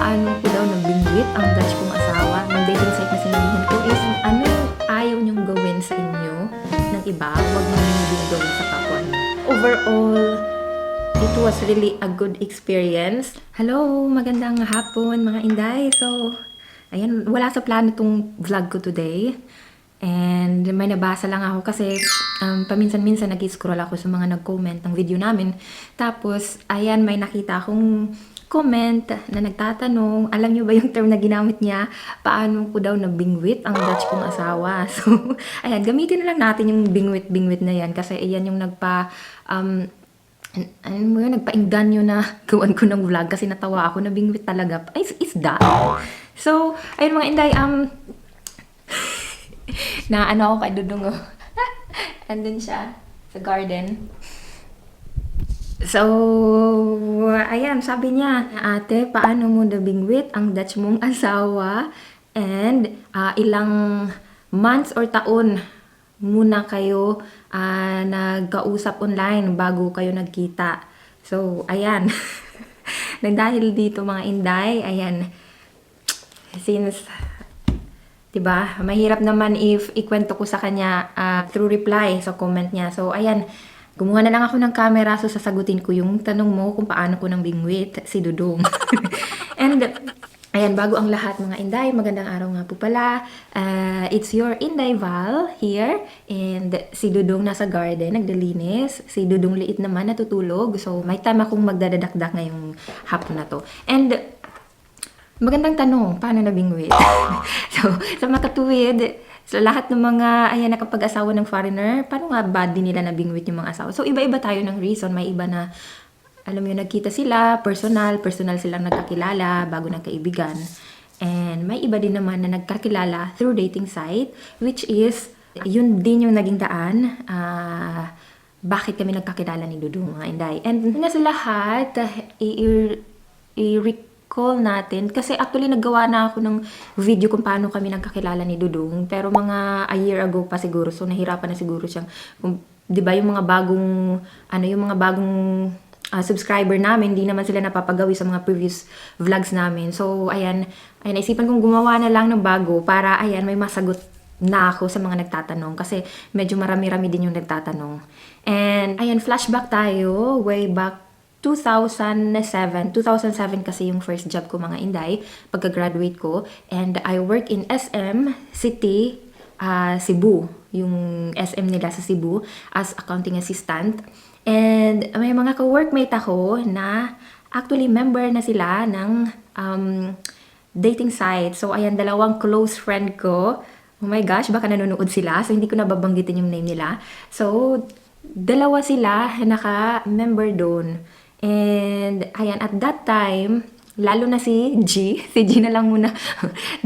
paano ko daw nabingwit ang Dutch kong asawa. Ng dating site na sinalihan ko is, ano ayaw niyong gawin sa inyo ng iba, huwag mo din gawin sa kapwa niyo. Overall, it was really a good experience. Hello, magandang hapon mga Inday. So, ayan, wala sa plano itong vlog ko today. And may nabasa lang ako kasi paminsan-minsan nag-scroll ako sa mga nag-comment ng video namin. Tapos, ayan, may nakita akong comment na nagtatanong, alam niyo ba yung term na ginamit niya? Paano ko daw nabingwit ang Dutch kong asawa? So, ayan, gamitin na lang natin yung bingwit-bingwit na yan kasi ayan yung ano mo yun, nagpainggan yun na gawan ko ng vlog kasi natawa ako na bingwit talaga. Ay, isda. So, ayun mga Inday, na ano ako kay Dudong. Andun siya sa garden. So, ayan, sabi niya, ate, paano mo nabingwit ang Dutch mong asawa? And ilang months or taon muna kayo nagkausap online bago kayo nagkita. So, ayan. Dahil dito mga Inday, ayan, since 'di ba? Mahirap naman if ikwento ko sa kanya through reply sa comment niya. So, ayan, gumawa na lang ako ng camera so sasagutin ko yung tanong mo kung paano ko nang bingwit si Dudong. And, ayan, bago ang lahat mga Inday, magandang araw nga po pala. It's your Inday Val here. And si Dudong nasa garden, naglilinis. Si Dudong liit naman natutulog. So, may time akong magdadadakdak ngayong hapon na to. And, magandang tanong, paano nabingwit? So, sa makatuwid, sa lahat ng mga nakapag-asawa ng foreigner, paano nga ba din nila nabingwit yung mga asawa? So, iba-iba tayo ng reason. May iba na, alam mo yun, nagkita sila, personal silang nagkakilala bago nagkaibigan. And may iba din naman na nagkakilala through dating site, which is, yun din yung naging daan, bakit kami nagkakilala ni Dudong, mga Inday. And nga sa lahat, call natin. Kasi actually naggawa na ako ng video kung paano kami nagkakilala ni Dudong. Pero mga a year ago pa siguro. So nahirapan na siguro siyang, di ba yung mga bagong subscriber namin, di naman sila napapagawi sa mga previous vlogs namin. So ayan, naisipan kong gumawa na lang ng bago para ayan, may masagot na ako sa mga nagtatanong. Kasi medyo marami-rami din yung nagtatanong. And ayan, flashback tayo way back 2007 kasi yung first job ko mga Inday, pagka-graduate ko. And I work in SM City, Cebu. Yung SM nila sa Cebu as accounting assistant. And may mga ka-workmate ako na actually member na sila ng dating site. So ayan, dalawang close friend ko. Oh my gosh, baka nanonood sila. So hindi ko na babanggitin yung name nila. So dalawa sila naka-member doon. And, ayan, at that time, lalo na si G na lang muna.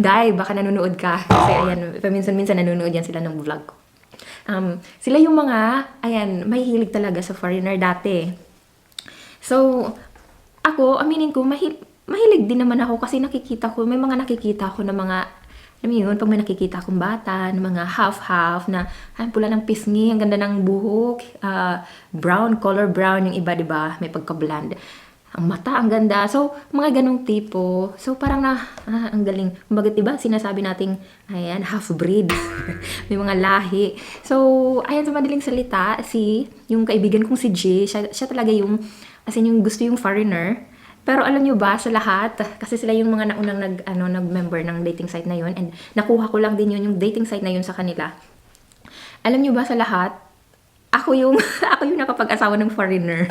Dai, baka nanonood ka. Kasi, ayan, paminsan-minsan nanonood yan sila ng vlog ko. Sila yung mga, ayan, may hilig talaga sa foreigner dati. So, ako, aminin ko, mahilig din naman ako kasi may mga nakikita ko na mga, alam mo yun, pag may nakikita akong bata, na mga half-half na, pula ng pisngi, ang ganda ng buhok, color brown yung iba, diba? May pagka-blonde. Ang mata, ang ganda. So, mga ganong tipo. So, parang ang galing. Kumbaga, diba, sinasabi nating, ayan, half-breed. May mga lahi. So, ayan, sa madaling salita, yung kaibigan kong si G, siya talaga yung, yung gusto yung foreigner. Pero alam nyo ba, sa lahat, kasi sila yung mga naunang nag-member ng dating site na yun, and nakuha ko lang din yung dating site na yun sa kanila. Alam nyo ba, sa lahat, ako yung nakapag-asawa ng foreigner.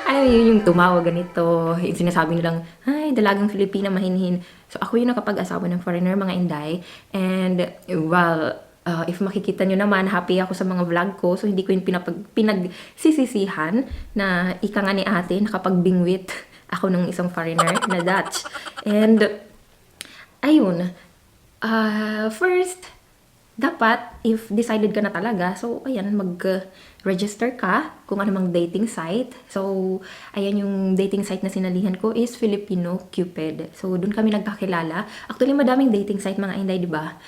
Alam nyo, yung tumawag ganito, yung sinasabi nilang, ay, dalagang Filipina, mahinhin. So, ako yung nakapag-asawa ng foreigner, mga Inday. And, well, if makikita nyo naman, happy ako sa mga vlog ko. So, hindi ko yung pinagsisisihan na ika nga ni ate, nakapagbingwit ako ng isang foreigner na Dutch. And, ayun. First, dapat, if decided ka na talaga, so, ayan, mag-register ka kung ano mang dating site. So, ayan yung dating site na sinalihan ko is Filipino Cupid. So, dun kami nagkakilala. Actually, madaming dating site mga Inday, di ba?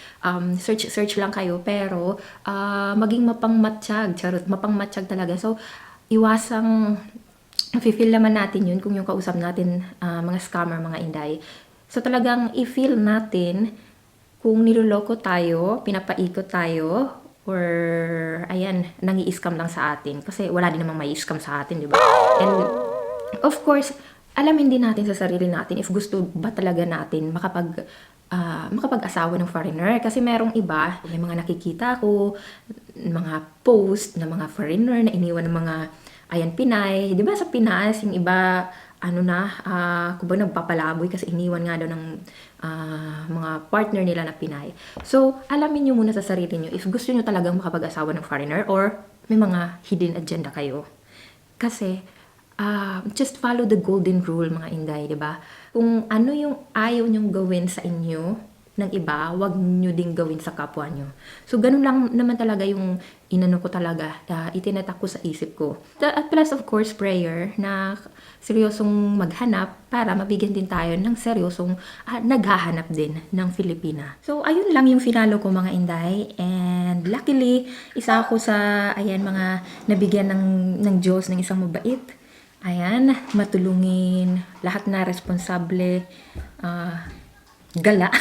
Search lang kayo, pero maging mapangmatsyag. Charot, mapangmatsyag talaga. So, iwasang feel naman natin yun kung yung kausap natin, mga scammer, mga inday. So talagang i-feel natin kung niloloko tayo, pinapaikot tayo, or ayan, nangi-scam lang sa atin. Kasi wala din namang may scam sa atin, di ba? And of course, alamin din natin sa sarili natin if gusto ba talaga natin makapag-asawa ng foreigner. Kasi merong iba, may mga nakikita ko, mga post na mga foreigner na iniwan ng mga, ayan, Pinay. Di ba sa Pinas, yung iba, kumbaga nagpapalaboy kasi iniwan nga daw ng mga partner nila na Pinay. So, alamin nyo muna sa sarili nyo if gusto nyo talagang makapag-asawa ng foreigner or may mga hidden agenda kayo. Kasi, just follow the golden rule, mga inday, di ba? Kung ano yung ayaw nyong gawin sa inyo ng iba, wag nyo ding gawin sa kapwa nyo. So, ganun lang naman talaga yung inano ko talaga, itinatak ko sa isip ko. At plus, of course, prayer na seryosong maghanap para mabigyan din tayo ng seryosong naghahanap din ng Filipina. So, ayun lang yung finalo ko, mga inday. And luckily, isa ako sa, ayan, mga nabigyan ng Diyos ng isang mabait. Ayan, matulungin, lahat na responsable, gala.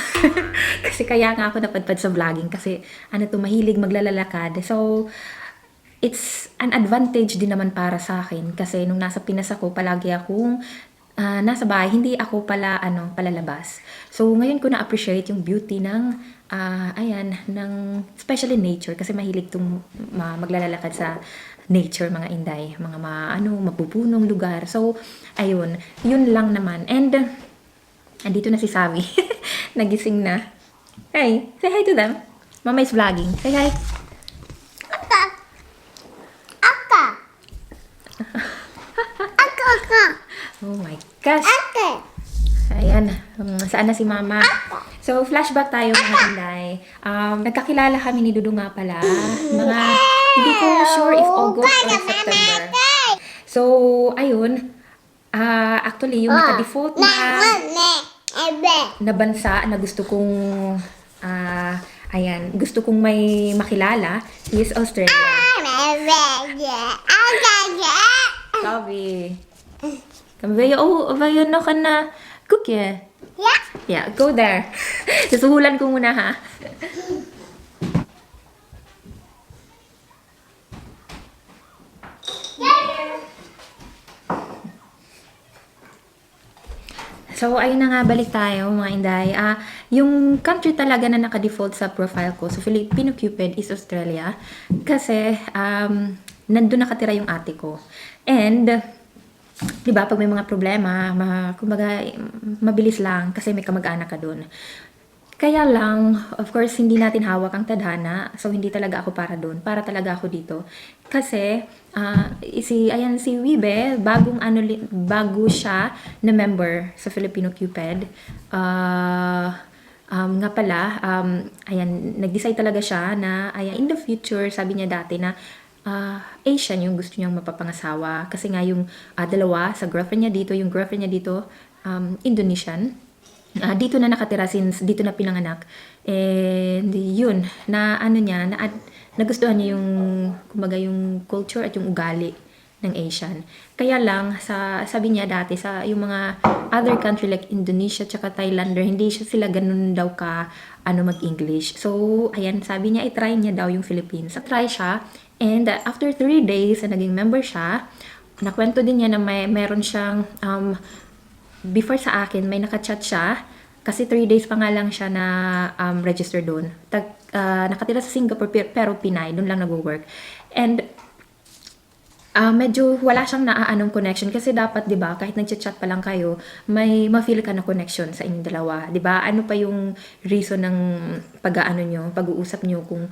Kasi kaya nga ako napadpad sa vlogging kasi mahilig maglalalakad. So, it's an advantage din naman para sa akin kasi nung nasa Pinas ako, palagi akong nasa bahay, hindi ako palalabas. So, ngayon ko na-appreciate yung beauty ng, ng especially nature kasi mahilig tong maglalalakad sa nature, mga inday, mga mapupunong lugar. So, ayun, yun lang naman. And, andito na si Savi. Nagising na. Hey, say hi to them. Mama is vlogging. Say hi. Aka. Aka. Aka, aka. Oh my gosh. Aka. Ayan. Saan na si Mama? So, flashback tayo, mga inday. Nagkakilala kami ni Dudu nga pala. Hindi ko sure if August or September. So, ayun. Actually, yung naka-default na bansa na gusto kong gusto kong may makilala is Australia. Sabi. Kambeyo, vayo no ka na cookie. Yeah, go there. Susuhulan ko muna, ha. So, ayun na nga, balik tayo, mga inday. Yung country talaga na naka-default sa profile ko, so Filipino Cupid, is Australia. Kasi, nandun nakatira yung ate ko. And, di ba, pag may mga problema, kumbaga, mabilis lang kasi may kamag-anak ka dun. Kaya lang, of course, hindi natin hawak ang tadhana. So, hindi talaga ako para doon. Para talaga ako dito. Kasi, si Wibe, bago siya na member sa Filipino Cupid. Nga pala, nag-decide talaga siya na, in the future, sabi niya dati na, Asian yung gusto niyang mapapangasawa. Kasi nga yung dalawa, sa girlfriend niya dito, yung girlfriend niya dito, Indonesian. Dito na nakatira since dito na pinanganak. And yun, nagustuhan niya yung, kumbaga, yung culture at yung ugali ng Asian. Kaya lang, sabi niya dati, sa yung mga other country like Indonesia tsaka Thailander, hindi sila ganun daw mag-English. So, ayan, sabi niya, i-try niya daw yung Philippines. Try siya, and after 3 days na naging member siya, nakwento din niya na meron siyang, before sa akin, may nakachat siya, kasi 3 days pa nga lang siya na register doon. Nakatira sa Singapore, pero Pinay, doon lang nag-work. And, medyo wala siyang naaanong connection kasi dapat, 'di ba, kahit nagchat-chat pa lang kayo, may ma-feel ka na connection sa inyong dalawa, 'di ba? Ano pa yung reason ng pag-uusap niyo kung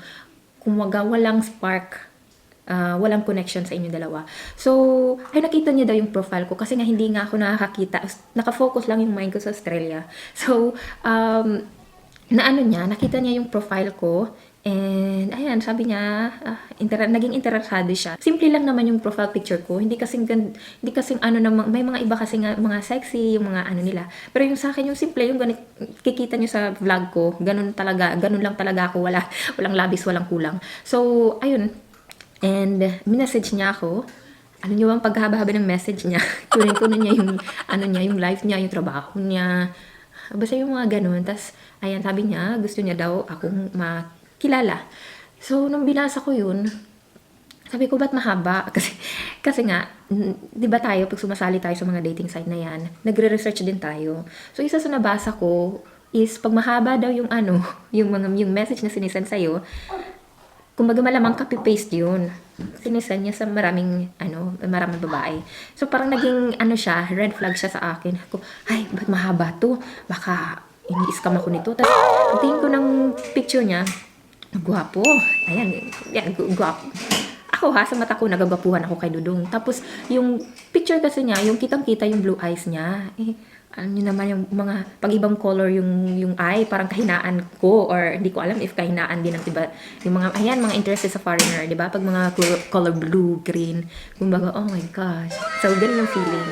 walang spark, walang connection sa inyong dalawa. So, nakita niya daw yung profile ko kasi nga hindi nga ako nakakita. Nakafocus lang yung mind ko sa Australia. So, nakita niya yung profile ko. And, ayan, sabi niya, naging interesado siya. Simple lang naman yung profile picture ko. Hindi kasing may mga iba kasing mga sexy, yung mga nila. Pero yung sa akin, yung simple, yung kikita niyo sa vlog ko, ganun lang talaga ako. Walang labis, walang kulang. So, ayun. And, minessage niya ako. ano niyo bang paghahaba-haba ng message niya. Kunin niya yung, ano niya, yung life niya, yung trabaho niya. Basta yung mga ganun. Tapos, ayan, sabi niya, gusto niya daw akong makilala. So, nung binasa ko yun, sabi ko, ba't mahaba? Kasi nga, di ba tayo, pag sumasali tayo sa mga dating site na yan, nagre-research din tayo. So, isa sa nabasa ko is, pag mahaba daw yung ano, yung message na sinisend sa'yo, kumbaga malamang copy-paste yun. Sinisend niya sa maraming babae. So, parang naging, red flag siya sa akin. Ako, ay, ba't mahaba to? Baka, ini-scam ako nito. Tapos, ang tingin ko ng picture niya, gwapo. Ayan, gwapo. Ako sa mata ko, nagagapuhan ako kay Dudong. Tapos, yung picture kasi niya, yung kitang-kita yung blue eyes niya. Ano naman yung mga pag-ibang color yung eye, parang kahinaan ko, or hindi ko alam if kahinaan din ng iba. Yung mga, mga interested sa foreigner, di ba? Pag mga color blue, green, kumbaga, oh my gosh. So, ganun yung feeling.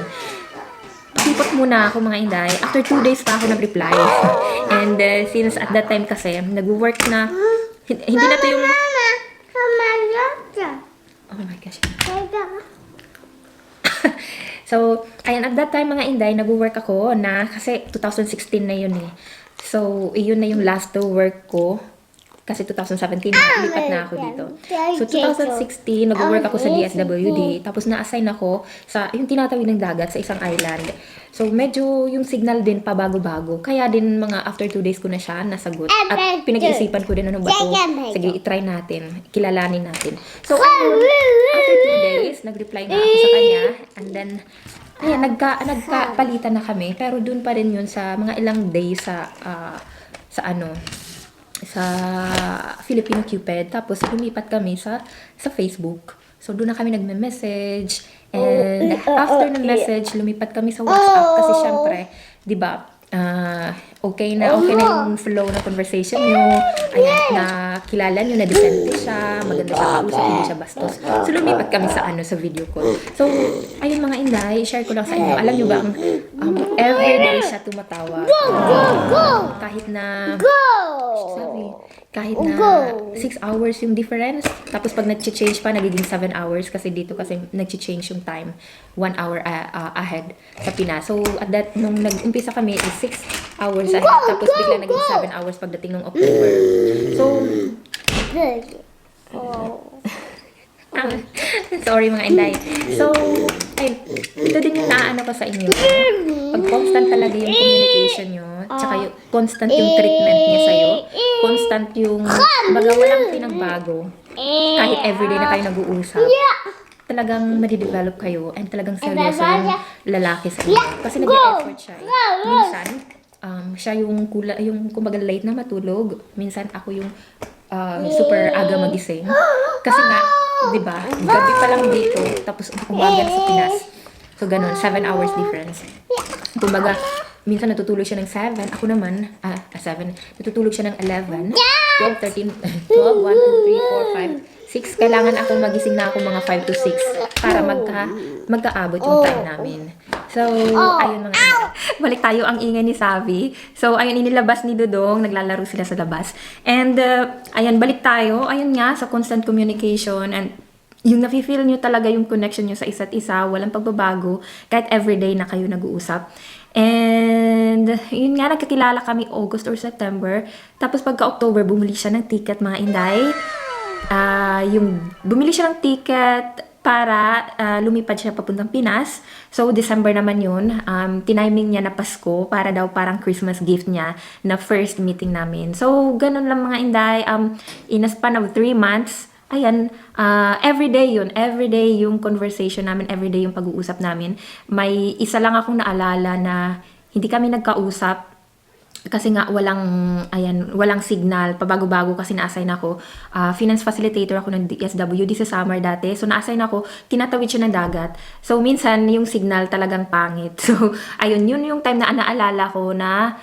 Pakipot muna ako mga inday. After 2 days pa ako nag-reply. And since at that time kasi, nag-work na, hindi na to yung... Mama, Oh my gosh. So, ayan, at that time mga inday, nag-work ako na, kasi 2016 na yun eh. So, iyon na yung last to work ko. Kasi 2017, lipat na ako dito. So, 2016, nag-work ako sa DSWD. Tapos, na-assign ako sa, yung tinatawid ng dagat sa isang island. So, medyo yung signal din pabago-bago. Kaya din mga after 2 days ko na siya nasagot. At pinag-iisipan ko din ano ba to. Sige, itry natin. Kilalanin natin. So, after 2 days, nag-reply na ako sa kanya. And then, ayan, nagkapalitan na kami. Pero dun pa rin yun sa mga ilang days sa Filipino Cupid. Tapos, lumipat kami sa Facebook. So, doon na kami nagme-message. And after ng message, lumipat kami sa WhatsApp. Kasi, syempre, di ba, okay na yung flow ng conversation nyo. Ayan, nakilala nyo, na-decente siya, maganda siya kausap, hindi siya bastos. So, lumipat kami sa video call. So, ayun mga inday, share ko lang sa inyo. Alam nyo ba, everyday siya tumatawa. Kahit na, kahit na 6 hours yung difference. Tapos pag nag-change pa, nagiging 7 hours. Kasi dito kasi nag-change yung time. 1 hour ahead sa Pinas. So, nung nag-umpisa kami is 6 hours ahead. Tapos bigla naging 7 hours pagdating ng October. So, sorry mga inday. So, ito din yung naano ko sa inyo. Pag constant talaga yung communication nyo, tsaka yung constant yung treatment niya sa'yo, constant yung, baga walang pinagbago, kahit everyday na kayo nag-uusap, talagang madidevelop kayo and talagang seryoso yung lalaki sa inyo. Kasi nag-e-effort siya eh. Minsan, siya yung kumbaga late na matulog. Minsan ako yung super aga magising. Kasi nga, di ba, gabi pa lang dito, tapos umaga sa Pinas. So, ganun, 7 hours difference. Kumbaga, minsan natutulog siya ng 7, ako naman, 7, natutulog siya ng 11, 12, 13, 12, 1, 2, 3, 4, 5, 6. Kailangan akong magising na ako mga 5 to 6 para magkaabot yung time namin. So, ayun mga balik tayo ang ingay ni Savi. So, ayun, inilabas ni Dudong, naglalaro sila sa labas. And, ayan, balik tayo. Ayun nga, sa constant communication and yung nafe-feel nyo talaga yung connection nyo sa isa't isa, walang pagbabago, kahit everyday na kayo nag-uusap. And, yun nga, nagkakilala kami August or September. Tapos pagka-October, bumili siya ng ticket, mga inday. Bumili siya ng ticket para lumipad siya papuntang Pinas. So, December naman yun. Tiniming niya na Pasko para daw parang Christmas gift niya na first meeting namin. So, ganun lang mga inday. In a span of 3 months, ayan, everyday yun. Everyday yung conversation namin, everyday yung pag-uusap namin. May isa lang akong naalala na hindi kami nagkausap kasi nga walang signal, pabago-bago kasi na-assign ako. Finance facilitator ako ng DSWD sa summer dati. So, na-assign ako, tinatawid siya ng dagat. So, minsan, yung signal talagang pangit. So, ayun, yun yung time na naalala ko na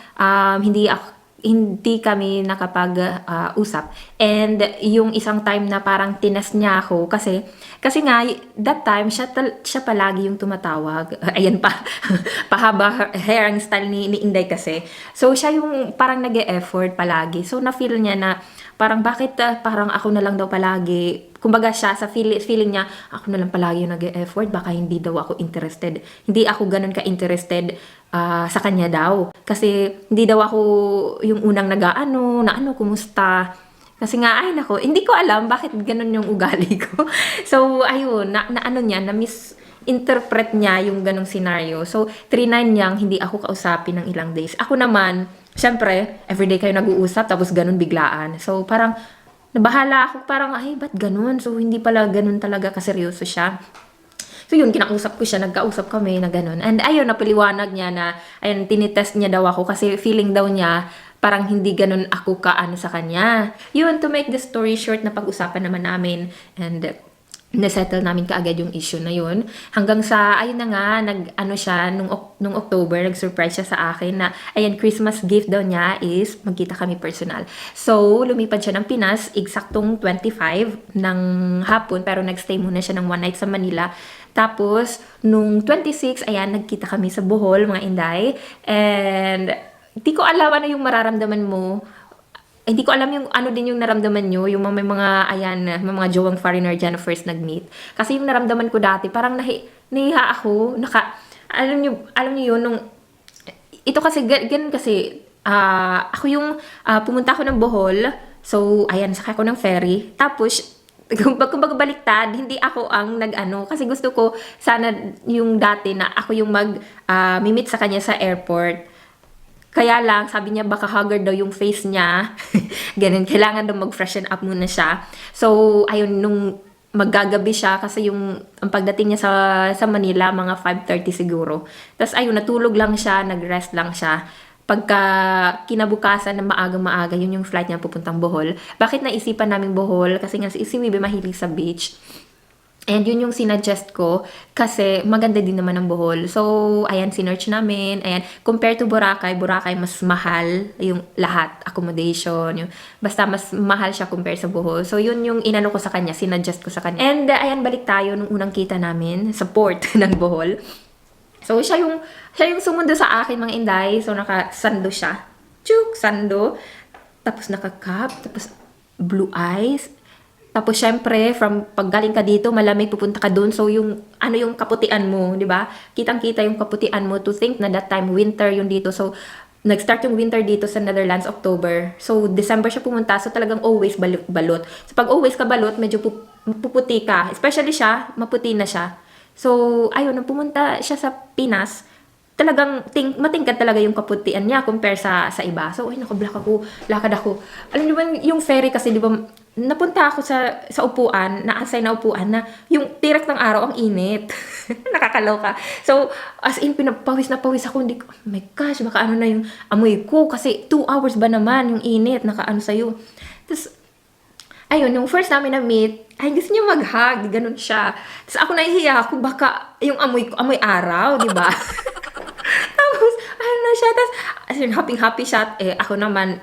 hindi kami nakapag-usap. And yung isang time na parang tinest niya ako kasi nga that time siya palagi yung tumatawag. Ayan pa. Pahaba hair ang style ni Inday kasi. So siya yung parang nag-e-effort palagi. So na-feel niya na Parang bakit parang ako na lang daw palagi. Kumbaga siya, sa feeling niya, ako na lang palagi yung nag-e-effort, baka hindi daw ako interested. Hindi ako ganun ka-interested sa kanya daw. Kasi hindi daw ako yung unang nag-aano, na ano, kumusta. Kasi nga, ay nako, hindi ko alam bakit ganun yung ugali ko. So, ayun, na ano niya, na misinterpret niya yung ganung scenario. So, 3-9 niyang hindi ako kausapin ng ilang days. Ako naman, syempre, everyday kayo nag-uusap, tapos ganun biglaan. So, parang, nabahala ako, parang, ay, ba't ganun? So, hindi pala ganun talaga kaseryoso siya. So yun, kinausap ko siya, nagkausap kami na gano'n. And ayun, napaliwanag niya na, ayun, tinitest niya daw ako kasi feeling daw niya parang hindi ganun ako kaano sa kanya. Yun, to make the story short, na pag-usapan naman namin and nasettle namin kaagad yung issue na yun. Hanggang sa, ayun na nga, nung October, nag-surprise siya sa akin na, ayan, Christmas gift daw niya is magkita kami personal. So, lumipad siya ng Pinas, eksaktong 25 ng hapon, pero nagstay muna siya ng 1 night sa Manila. Tapos, nung 26, ayan, nagkita kami sa Bohol, mga Inday. And, hindi ko alam ano yung mararamdaman mo. Hindi ko alam yung ano din yung naramdaman nyo, yung may mga, ayan, may mga jowang foreigner dyan na first nag-meet. Kasi yung naramdaman ko dati, parang nahiha ako, alam nyo yun, ito kasi, ganun kasi, ako yung, pumunta ako ng Bohol, so, ayan, sakay ako ng ferry, tapos, kumbaga baliktad, hindi ako ang nag-ano, kasi gusto ko, sana yung dati na ako yung meet sa kanya sa airport. Kaya lang, sabi niya baka haggard daw yung face niya. Ganun, kailangan daw mag-freshen up muna siya. So, ayun, nung maggagabi siya, kasi ang pagdating niya sa Manila, mga 5:30 siguro. Tapos, ayun, natulog lang siya, nag-rest lang siya. Pagka kinabukasan na maaga-maaga, yun yung flight niya pupuntang Bohol. Bakit naisipan namin Bohol? Kasi nga si Wibe mahilig sa beach. And yun yung sinuggest ko kasi maganda din naman ang Bohol. So, ayan, sinearch namin. Ayan, compared to Boracay, mas mahal yung lahat. Accommodation, basta mas mahal siya compared sa Bohol. So, yun yung inano ko sa kanya, sinuggest ko sa kanya. And, ayan, balik tayo nung unang kita namin sa port ng Bohol. So, siya yung sumundo sa akin, mga Inday. So, nakasando siya. Chuk, sando. Tapos nakakap, tapos blue eyes. Tapos, syempre, from paggaling ka dito, malamig, pupunta ka doon. So, yung kaputian mo, di ba? Kitang-kita yung kaputian mo to think na that time, winter yung dito. So, nag-start yung winter dito sa Netherlands, October. So, December siya pumunta. So, talagang always balot. So, pag always ka balot, medyo puputi ka. Especially siya, maputi na siya. So, ayun, nung pumunta siya sa Pinas, talagang matingkad talaga yung kaputian niya compare sa iba. So, ay, lakad ako. Alam niyo ba, yung ferry kasi, di ba, napunta ako sa upuan, na-assign na upuan na yung tirak ng araw ang init. Nakakaloka. So, as in, pinapawis na pawis ako. Hindi ko, oh my gosh, baka ano na yung amoy ko. Kasi 2 hours ba naman yung init, nakaano sa'yo. Tapos, ayun, yung first namin na-meet, ay, gusto niya mag-hug, ganun siya. Tapos ako nahihiya ako, baka yung amoy araw, di ba? Tapos, ano na siya, tapos, as in, happy siya. Ako naman,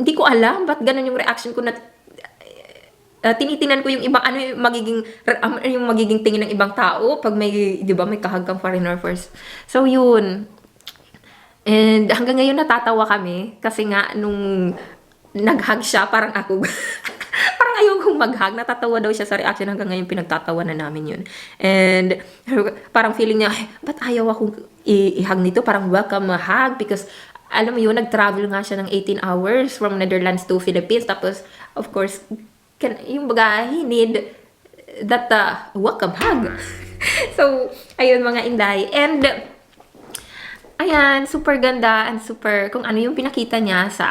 hindi ko alam, ba't ganun yung reaction ko na, tinitingnan ko yung ibang, ano yung magiging tingin ng ibang tao, pag may, di ba, may kahag kang foreigner first. So, yun. And hanggang ngayon natatawa kami, kasi nga, nung nag-hug siya, parang ako, parang ayokong mag-hug. Natatawa daw siya sa reaction, hanggang ngayon pinagtatawa na namin yun. And parang feeling niya, ba't ayaw akong i-hug nito? Parang welcome hug because alam mo yun, nag-travel nga siya ng 18 hours from Netherlands to Philippines. Tapos, of course, yung baga, he need that welcome hug. So, ayun mga Inday. And, ayan, super ganda and super, kung ano yung pinakita niya sa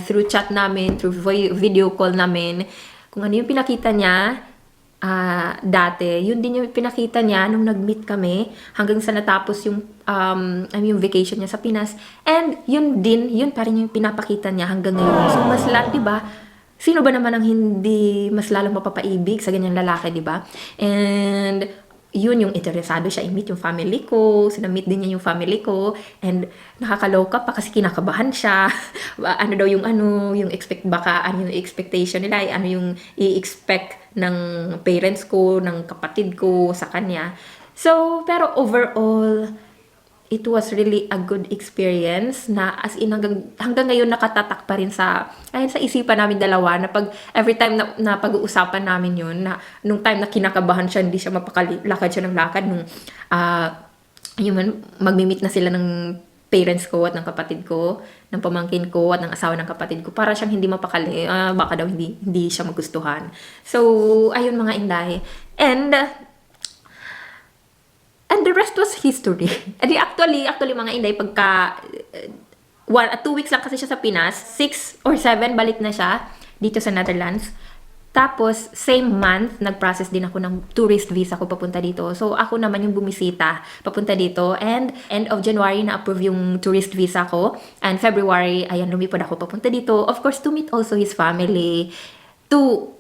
through chat namin, through video call namin, kung ano yung pinakita niya dati, yun din yung pinakita niya nung nag-meet kami hanggang sa natapos yung yung vacation niya sa Pinas. And yun pa rin yung pinapakita niya hanggang ngayon. So mas diba, sino ba naman ang hindi mas lalong mapapaibig sa ganyang lalaki, diba? And yun yung interesado siya i-meet yung family ko, sinamit din niya yung family ko, and nakakaloka pa kasi kinakabahan siya. Ano daw yung yung expectation nila, ano yung i-expect ng parents ko, ng kapatid ko sa kanya. So, pero overall, it was really a good experience na as in hanggang ngayon nakatatak pa rin sa isipan namin dalawa na pag every time na pag-uusapan namin yun na nung time na kinakabahan siya, hindi siya mapakalakad siya ng lakad nung magmi-meet na sila ng parents ko at ng kapatid ko, ng pamangkin ko at ng asawa ng kapatid ko, para siyang hindi mapakali, baka daw hindi siya magustuhan. So ayun mga inday, and the rest was history. Edi actually mga inday, pagka 2 weeks lang kasi siya sa Pinas, 6 or 7 balik na siya dito sa Netherlands. Tapos same month nag-process din ako ng tourist visa ko papunta dito. So ako naman yung bumisita papunta dito, and end of January na approve yung tourist visa ko, and February ayan lumipad ako papunta dito, of course to meet also his family, to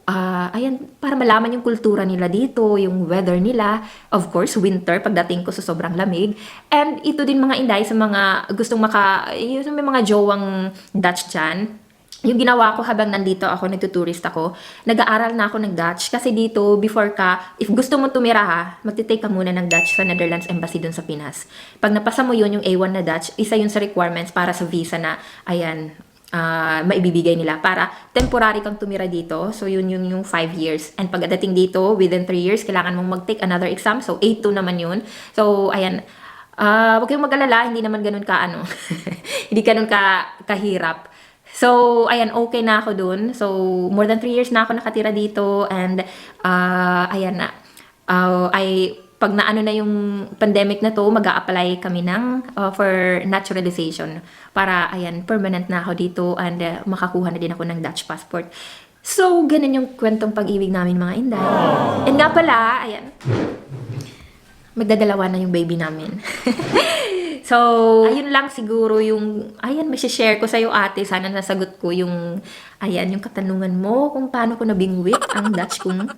para malaman yung kultura nila dito, yung weather nila, of course winter pagdating ko, sa sobrang lamig. And ito din mga inday, sa mga gustong yung may mga jowang Dutch dyan, yung ginawa ko habang nandito ako, nagtuturist ako, nag-aaral na ako ng Dutch. Kasi dito, before if gusto mo tumira magtitake ka muna ng Dutch sa Netherlands Embassy dun sa Pinas. Pag napasa mo yun, yung A1 na Dutch, isa yun sa requirements para sa visa na, maibibigay nila para temporary kang tumira dito. So yun yung 5 years. And pagdating dito, within 3 years, kailangan mong mag-take another exam. So A2 naman yun. So ayan, huwag kayong mag-alala, hindi naman ganun hindi ganun kahirap. So ayan, okay na ako dun. So more than 3 years na ako nakatira dito, and ayan na, pag naano na yung pandemic na to, mag-a-apply kami for naturalization para ayan, permanent na ako dito, and makakuha na din ako ng Dutch passport. So ganun yung kwentong pag-ibig namin mga inday. And nga pala, ayan, magdadalawa na yung baby namin. So ayun lang siguro yung may share ko sa'yo ate. Sana nasagot ko yung katanungan mo kung paano ko nabingwit ang Dutch kong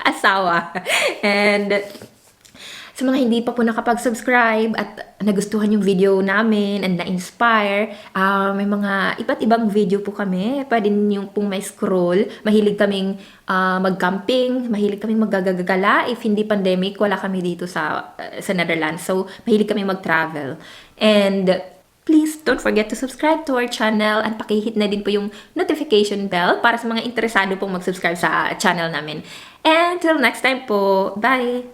asawa. And sa mga hindi pa po nakapag-subscribe at nagustuhan yung video namin and na-inspire, may mga iba't ibang video po kami. Pwede yung pong may scroll. Mahilig kaming mag-camping, mahilig kaming maggagagala. If hindi pandemic, wala kami dito sa Netherlands. So, mahilig kaming mag-travel. And please don't forget to subscribe to our channel, and pakihit na din po yung notification bell para sa mga interesado pong mag-subscribe sa channel namin. And till next time po, bye!